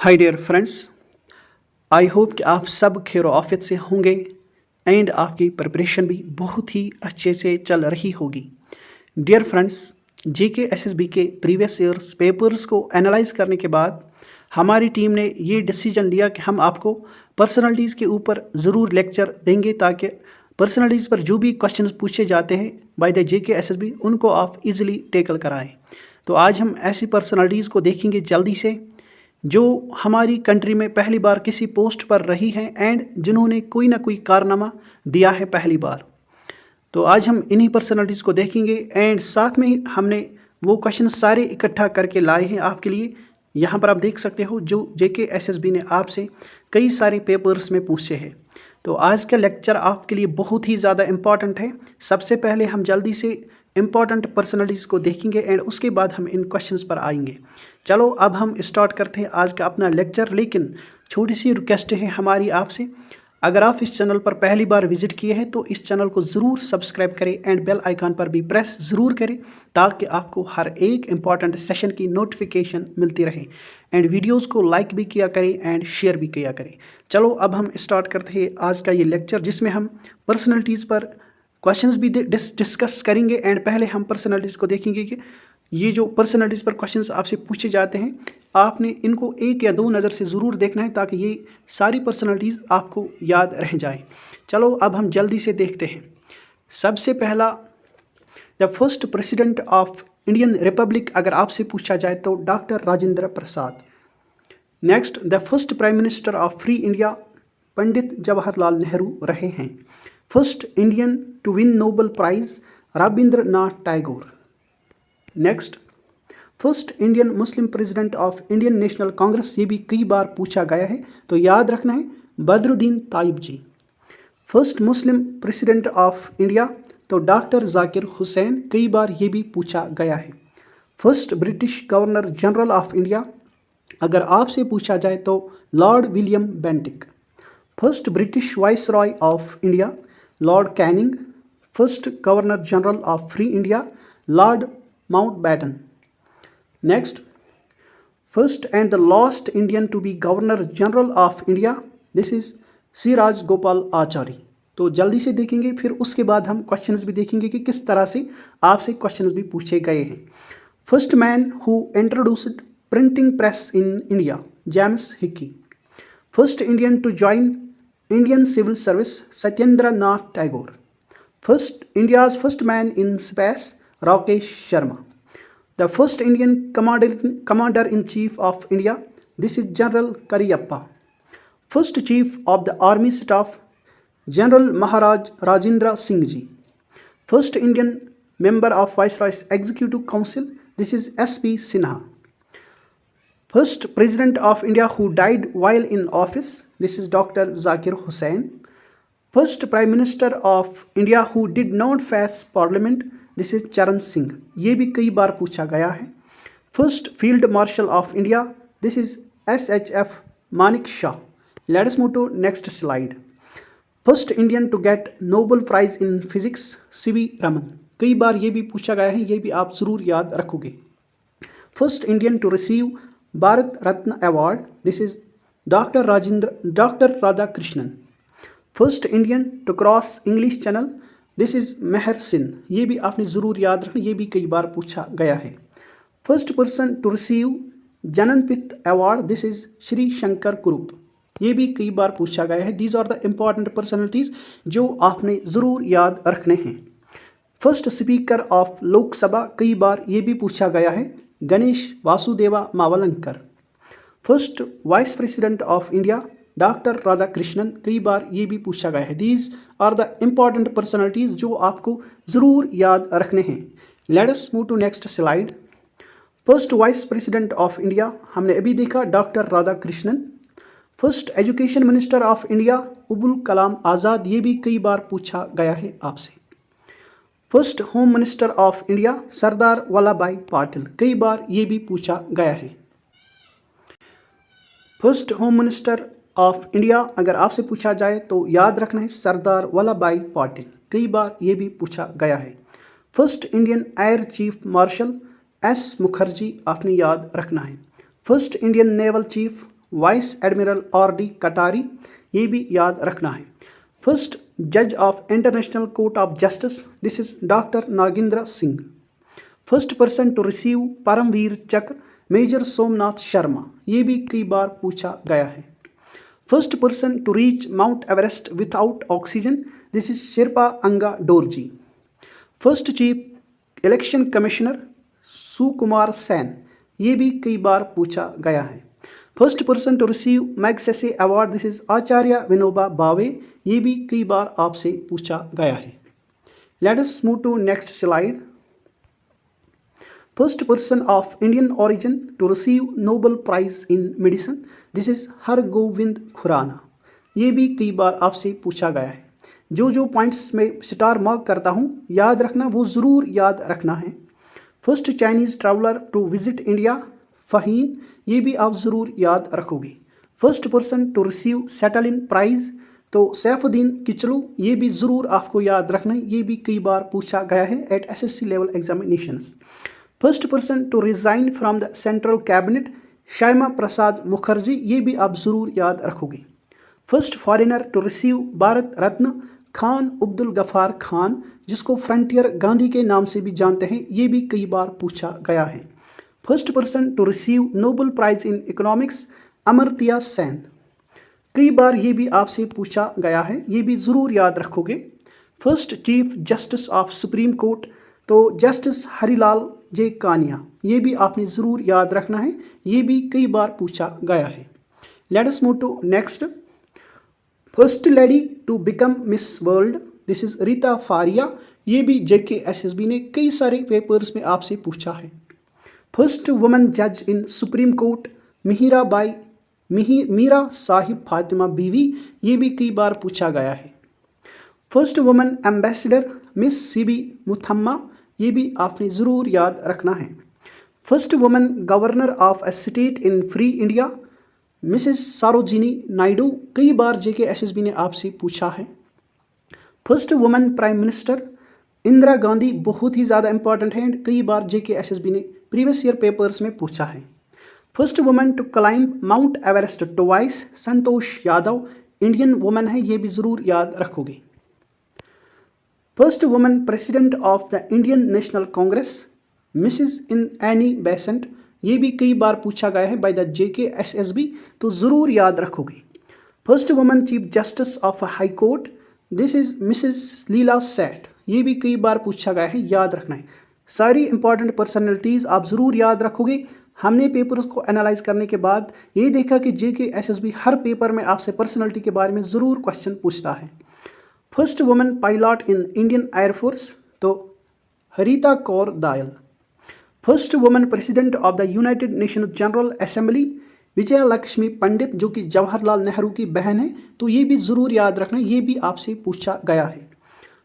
Hi dear friends, I hope कि आप सब खैर आफियत से होंगे एंड आपकी प्रिपरेशन भी बहुत ही अच्छे से चल रही होगी। डियर फ्रेंड्स, जीके एसएसबी के प्रीवियस ईयर्स पेपर्स को एनालाइज करने के बाद हमारी टीम ने ये डिसीजन लिया कि हम आपको पर्सनालिटीज़ के ऊपर ज़रूर लेक्चर देंगे ताकि पर्सनालिटीज़ पर जो भी क्वेश्चन पूछे जाते हैं बाय द जीके एसएसबी उनको आप इजीली टैकल कराएं। तो आज हम ऐसी पर्सनालिटीज़ को देखेंगे जल्दी से जो हमारी कंट्री में पहली बार किसी पोस्ट पर रही हैं एंड जिन्होंने कोई ना कोई कारनामा दिया है पहली बार। तो आज हम इन्हीं पर्सनालिटीज़ को देखेंगे एंड साथ में ही हमने वो क्वेश्चन सारे इकट्ठा करके लाए हैं आपके लिए। यहाँ पर आप देख सकते हो जो जेके एसएसबी ने आपसे कई सारे पेपर्स में पूछे हैं। तो आज का लेक्चर आपके लिए बहुत ही ज़्यादा इम्पॉर्टेंट है। सबसे पहले हम जल्दी से इम्पॉर्टेंट पर्सनालिटीज़ को देखेंगे एंड उसके बाद हम इन क्वेश्चंस पर आएंगे। चलो अब हम स्टार्ट करते हैं आज का अपना लेक्चर, लेकिन छोटी सी रिक्वेस्ट है हमारी आपसे, अगर आप इस चैनल पर पहली बार विजिट किए हैं तो इस चैनल को ज़रूर सब्सक्राइब करें एंड बेल आइकन पर भी प्रेस ज़रूर करें ताकि आपको हर एक इम्पॉर्टेंट सेशन की नोटिफिकेशन मिलती रहे एंड वीडियोस को लाइक भी किया करें एंड शेयर भी किया करें। चलो अब हम स्टार्ट करते हैं आज का ये लेक्चर जिसमें हम पर्सनैलिटीज़ पर क्वेश्चंस भी डिस्कस करेंगे एंड पहले हम पर्सनैलिटीज़ को देखेंगे कि ये जो पर्सनैलिटीज़ पर क्वेश्चंस आपसे पूछे जाते हैं आपने इनको एक या दो नज़र से ज़रूर देखना है ताकि ये सारी पर्सनैलिटीज़ आपको याद रह जाए। चलो अब हम जल्दी से देखते हैं। सबसे पहला, the first president of Indian republic अगर आपसे पूछा जाए तो doctor Rajendra Prasad. Next, the first prime minister of free India Pandit Jawaharlal Nehru रहे हैं। First Indian to win Nobel prize Rabindranath Tagore. Next, first Indian Muslim president of Indian national Congress, ये भी कई बार पूछा गया है तो याद रखना है, Badruddin Tyabji. First Muslim president of India तो डॉक्टर जाकिर हुसैन, कई बार ये भी पूछा गया है। First British governor general of India अगर आपसे पूछा जाए तो Lord William Bentinck. First British viceroy of India Lord Canning. First governor general of free India Lord Mountbatten. Next, first and the last Indian to be Governor General of India, this is Siraj Gopal Acharya. तो जल्दी से देखेंगे, फिर उसके बाद हम questions भी देखेंगे कि किस तरह से आपसे क्वेश्चंस भी पूछे गए हैं। First man who introduced printing press in India, James Hicky. First Indian to join Indian civil service, Satyendra Nath Tagore. First India's first man in space, Rakesh Sharma. The first Indian commander-in-chief of India, this is General Kariyappa. First chief of the army staff, General Maharaj Rajendra Singh ji. First Indian member of Viceroy's Executive Council, this is S.P. Sinha. First president of India who died while in office, this is Dr. Zakir Hussain. First prime minister of India who did not face parliament, this is Charan Singh, ये भी कई बार पूछा गया है। First field marshal of India, this is SHF Manekshaw. Let's move to next slide. First Indian to get Nobel prize in physics, CV Raman, कई बार ये भी पूछा गया है, ये भी आप ज़रूर याद रखोगे। First Indian to receive Bharat Ratna award, this is doctor Radhakrishnan. First Indian to cross English channel, this is Mehar Singh, ये भी आपने ज़रूर याद रखना, ये भी कई बार पूछा गया है। First person to receive Jnanpith award, this is Shri Shankar Kurup, ये भी कई बार पूछा गया है। These are the important personalities जो आपने ज़रूर याद रखने हैं। फर्स्ट स्पीकर ऑफ लोकसभा, कई बार ये भी पूछा गया है, Ganesh Vasudeva Mavalankar. First vice president of India doctor Radhakrishnan, कई बार ये भी पूछा गया है। These are the important personalities जो आपको ज़रूर याद रखने हैं। Let us move to next slide. First vice president of India हमने अभी देखा, doctor Radhakrishnan. First education minister of India Abul Kalam Azad, ये भी कई बार पूछा गया है आपसे। First home minister of India Sardar Vallabh भाई पटेल, कई बार ये भी पूछा गया है। First home minister of India अगर आपसे पूछा जाए तो याद रखना है सरदार वल्लभ भाई पटेल, कई बार ये भी पूछा गया है। First Indian air chief marshal S Mukherjee, आपने याद रखना है। First Indian naval chief vice admiral R.D. Katari, ये भी याद रखना है। फर्स्ट जज of international court of justice, this is doctor Nagendra Singh. First person to receive Param Vir Chakra, major Somnath Sharma, ये भी कई बार पूछा गया है। First person to reach Mount Everest without oxygen, this is Sherpa Anga Dorji. First chief election commissioner Sukumar Sen, ये भी कई बार पूछा गया है। First person to receive Magsaysay award, this is Acharya Vinoba Bhave, ये भी कई बार आपसे पूछा गया है। Let us move to next slide. First person of Indian origin to receive Nobel prize in medicine, this is Hargobind Khurana, ये भी कई बार आपसे पूछा गया है। जो पॉइंट्स में स्टार मार्क करता हूँ याद रखना, वो ज़रूर याद रखना है। First Chinese traveller to visit India, Fahien, ये भी आप ज़रूर याद रखोगे। First person to receive Stalin prize, तो सैफुद्दीन किचलू, ये भी ज़रूर आपको याद रखना है, ये भी कई बार पूछा गया है at SSC level examinations. First person to resign from the central cabinet, Shyama Prasad Mukherjee, ये भी आप ज़रूर याद रखोगे। First foreigner to receive Bharat Ratna, Khan Abdul Ghaffar Khan, जिसको फ्रंटियर गांधी के नाम से भी जानते हैं, ये भी कई बार पूछा गया है। First person to receive Nobel prize in economics, Amartya Sen, कई बार ये भी आपसे पूछा गया है, ये भी ज़रूर याद रखोगे। First chief justice of supreme Court, तो जस्टिस हरिलाल जे कानिया, ये भी आपने ज़रूर याद रखना है, ये भी कई बार पूछा गया है। Let us move to next. First lady to become miss world, this is Reita Faria, ये भी JK SSB ने कई सारे पेपर्स में आपसे पूछा है। फर्स्ट वुमन जज इन सुप्रीम कोर्ट, मीरा साहिब फातिमा बीवी, ये भी कई बार पूछा गया है। First woman ambassador miss CB Muthamma, ये भी आपने ज़रूर याद रखना है। First woman governor of A state in free India, Mrs Sarojini Naidu, कई बार JK SSB ने आपसे पूछा है। First woman prime minister Indira Gandhi, बहुत ही ज़्यादा इंपॉर्टेंट है, कई बार JK SSB ने प्रीवियस ईयर पेपर्स में पूछा है। First woman to climb mount Everest twice, Santosh Yadav, Indian woman है, ये भी ज़रूर याद रखोगे। First woman president of the Indian national Congress, Mrs Annie Besant, ये भी कई बार पूछा गया है बाय द JK SSB, तो ज़रूर याद रखोगे। First woman chief justice of high court, this is Mrs Leila Seth, ये भी कई बार पूछा गया है, याद रखना है। सारी इंपॉर्टेंट पर्सनैलिटीज़ आप ज़रूर याद रखोगे। हमने पेपर्स को एनालाइज करने के बाद ये देखा कि JK SSB हर पेपर में आपसे पर्सनैलिटी के बारे में ज़रूर क्वेश्चन पूछता है। First woman pilot in Indian air force, तो Harita Kaur Dayal. First woman president of the United Nation General Assembly, Vijaya Lakshmi Pandit, जो कि जवाहरलाल नेहरू की बहन है, तो ये भी ज़रूर याद रखना, ये भी आपसे पूछा गया है।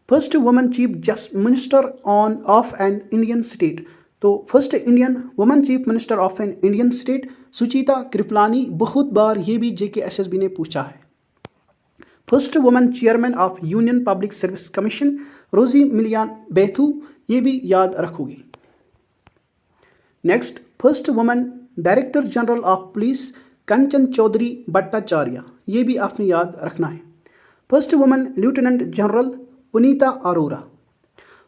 First woman chief just minister of an Indian state, तो first Indian woman chief minister of an Indian state Sucheta Kriplani, बहुत बार ये भी JK SSB ने पूछा है। First woman chairman of Union Public Service Commission Rose Millian Bathew, ये भी याद रखोगे। Next, first woman director general of police Kanchan Chaudhary Bhattacharya, ये भी आपने याद रखना है। First woman lieutenant general Punita Arora.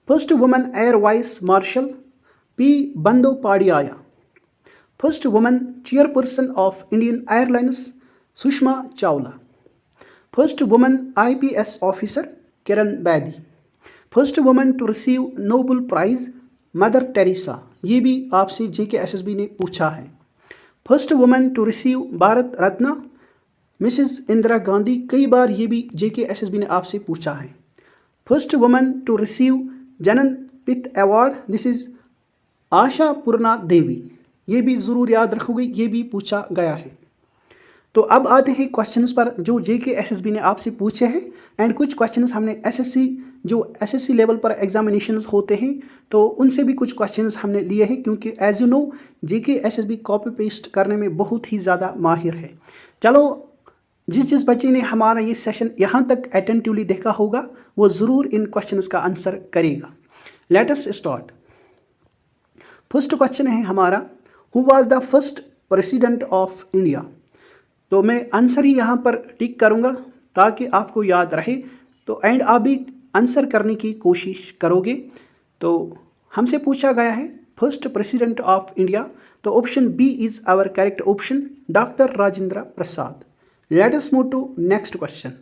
First woman air vice marshal P Bandopadhyay. First woman chairperson of Indian Airlines Sushma Chawla. First woman IPS officer Kiran Bedi. First woman to receive Nobel prize mother Teresa, ये भी आपसे JK SSB ने पूछा है। First woman to receive Bharat Ratna Mrs Indira Gandhi, कई बार ये भी JK SSB ने आपसे पूछा है। फर्स्ट वुमन टू रिसीव जनन पित अवार्ड, दिस इज आशा पूर्णा देवी, ये भी ज़रूर याद रखोगे, ये भी पूछा गया है। तो अब आते हैं क्वेश्चंस पर जो JK SSB ने आपसे पूछे हैं, एंड कुछ क्वेश्चंस हमने SSC लेवल पर एग्जामिनेशंस होते हैं तो उनसे भी कुछ क्वेश्चंस हमने लिए हैं, क्योंकि as you know JK SSB copy paste करने में बहुत ही ज़्यादा माहिर है। चलो, जिस बच्चे ने हमारा ये सेशन यहाँ तक अटेंटिवली देखा होगा वो ज़रूर इन क्वेश्चंस का आंसर करेगा। Let us start. First question है हमारा, who was the first president of India? तो मैं आंसर ही यहाँ पर टिक करूँगा ताकि आपको याद रहे। तो एंड आप भी आंसर करने की कोशिश करोगे। तो हमसे पूछा गया है फर्स्ट प्रेसिडेंट ऑफ इंडिया, तो option B is our correct option, doctor Rajendra Prasad. Let us move to next question.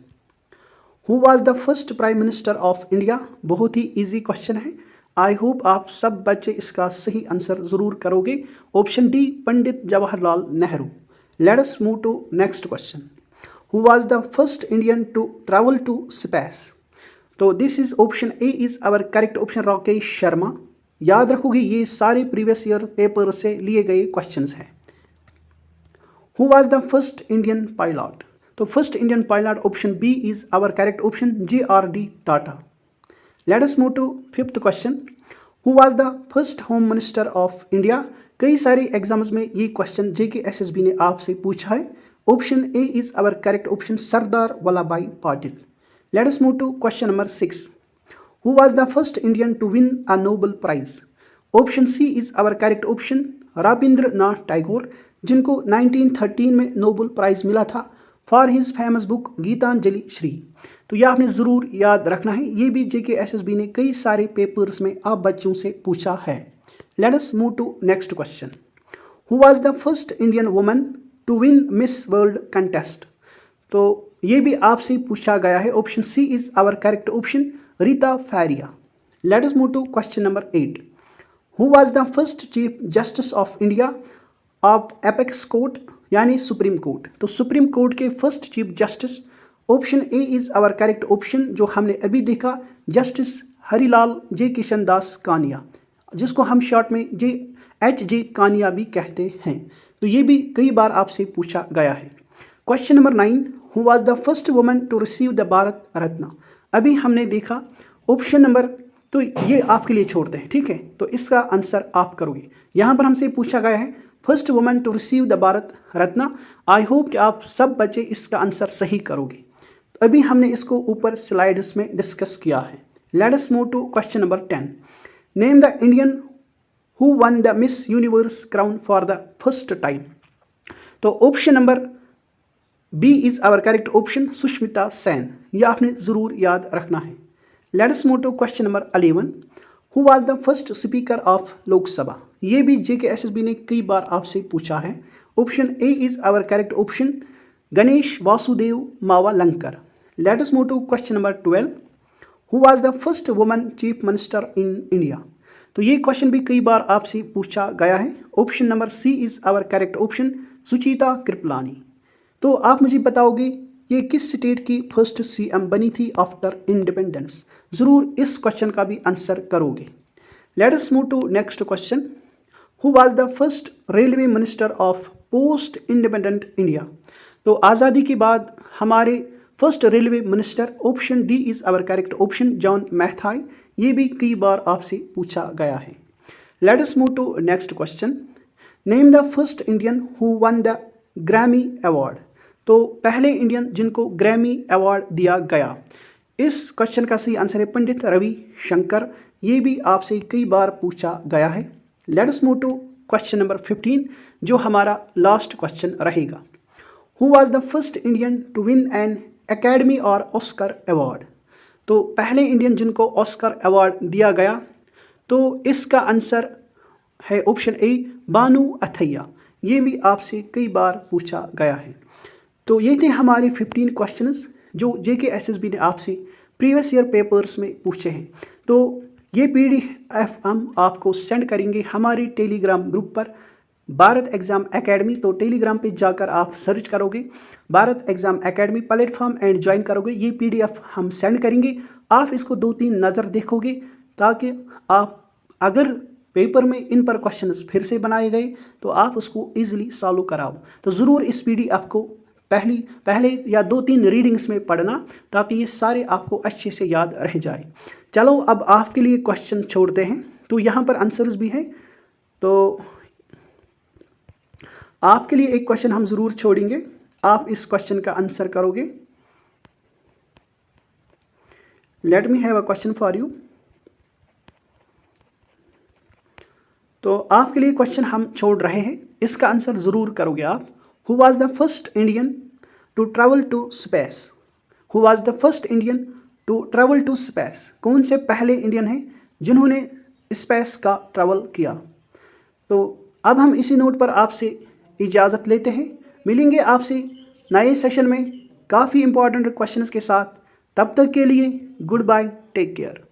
Who was the first prime minister of India? बहुत ही इजी क्वेश्चन है। आई होप आप सब बच्चे इसका सही आंसर जरूर करोगे। Option D Pandit Jawaharlal Nehru. Let us move to next question. Who was the first Indian to travel to space? तो this is option A is our correct option, Rakesh Sharma. याद रखोगे ये सारे प्रीवियस ईयर पेपर से लिए गए क्वेश्चंस हैं। Who was the first Indian pilot? तो first Indian pilot option B is our correct option, JRD Tata. Let us move to fifth question. Who was the first home minister of India? कई सारे exams में ये question JK SSB ने आपसे पूछा है। Option A is our correct option, Sardar Vallabhbhai Patel. Let us move to question number 6। Who was the first Indian to win a Nobel Prize? Option C is our correct option, Rabindranath Tagore, जिनको 1913 में Nobel prize मिला था for his famous book Gitanjali Shri. तो यह आपने ज़रूर याद रखना है, ये भी JK SSB ने कई सारे पेपर्स में आप बच्चों से पूछा है। Let us move to next question. Who was the first Indian woman to win Miss World contest? तो ये भी आपसे पूछा गया है। Option C is our correct option, Reita Faria. Let us move to question number 8। Who was the first chief justice of India of apex court यानी Supreme Court? तो Supreme Court के first chief justice, option A is our correct option, जो हमने अभी देखा, justice Harilal J. Kishan दास कानिया, जिसको हम short में HJ कानिया भी कहते हैं। तो ये भी कई बार आपसे पूछा गया है। Question number 9। Who was the first woman to receive the Bharat Ratna? अभी हमने देखा ऑप्शन नंबर, तो ये आपके लिए छोड़ते हैं, ठीक है। तो इसका आंसर आप करोगे। यहाँ पर हमसे पूछा गया है first woman to receive the Bharat Ratna. I hope कि आप सब बच्चे इसका आंसर सही करोगे। तो अभी हमने इसको ऊपर स्लाइड्स में डिस्कस किया है। Let us move to question number 10। Name the Indian who won the Miss Universe crown for the first time? तो option number B is our correct option, Sushmita Sen. यह आपने ज़रूर याद रखना है। Let us move to question number 11। Who was the first speaker of Lok Sabha? ये भी JK SSB ने कई बार आपसे पूछा है। Option A is our correct option, Ganesh Vasudev Mavalankar. Let us move to question number 12। Who was the first woman chief minister in India? तो ये क्वेश्चन भी कई बार आपसे पूछा गया है। Option number C is our correct option, Sucheta Kripalani. तो आप मुझे बताओगे ये किस स्टेट की फर्स्ट CM बनी थी आफ्टर इंडिपेंडेंस? ज़रूर इस क्वेश्चन का भी आंसर करोगे। Let us move to next question. Who was the first railway minister of post independent India? तो आज़ादी के बाद हमारे first railway minister, option D is our correct option, John Mathai. ये भी कई बार आपसे पूछा गया है। Let us move to next question. Name the first Indian who won the Grammy award? तो पहले इंडियन जिनको ग्रैमी अवार्ड दिया गया। इस क्वेश्चन का सही आंसर है पंडित रवि शंकर। ये भी आपसे कई बार पूछा गया है। Let us move to question number 15, जो हमारा लास्ट क्वेश्चन रहेगा। Who was the first Indian to win an academy और ऑस्कर अवार्ड? तो पहले इंडियन जिनको ऑस्कर अवार्ड दिया गया, तो इसका आंसर है ऑप्शन ए, बानू अथैया। ये भी आपसे कई बार पूछा गया है। तो ये थे हमारे 15 क्वेश्चंस जो JK SSB ने आपसे प्रीवियस ईयर पेपर्स में पूछे हैं। तो ये PDF हम आपको सेंड करेंगे हमारे टेलीग्राम ग्रुप पर, भारत एग्ज़ाम एकेडमी। तो टेलीग्राम पे जाकर आप सर्च करोगे Bharat exam academy platform and join करोगे। ये PDF हम सेंड करेंगे, आप इसको 2-3 नज़र देखोगे ताकि आप अगर पेपर में इन पर क्वेश्चंस फिर से बनाए गए तो आप उसको ईजिली सॉल्व कराओ। तो ज़रूर इस PDF को पहले या 2-3 रीडिंग्स में पढ़ना ताकि ये सारे आपको अच्छे से याद रह जाए। चलो अब आपके लिए क्वेश्चन छोड़ते हैं। तो यहाँ पर आंसर्स भी हैं, तो आपके लिए एक क्वेश्चन हम ज़रूर छोड़ेंगे, आप इस क्वेश्चन का आंसर करोगे। Let me have a question for you. तो आपके लिए क्वेश्चन हम छोड़ रहे हैं, इसका आंसर ज़रूर करोगे आप। Who was the first Indian to travel to space? Who was the first Indian to travel to space? कौन से पहले इंडियन हैं जिन्होंने स्पेस का ट्रैवल किया? तो अब हम इसी नोट पर आपसे इजाज़त लेते हैं। मिलेंगे आपसे नए सेशन में काफ़ी इंपॉर्टेंट क्वेश्चंस के साथ। तब तक के लिए गुड बाय, टेक केयर।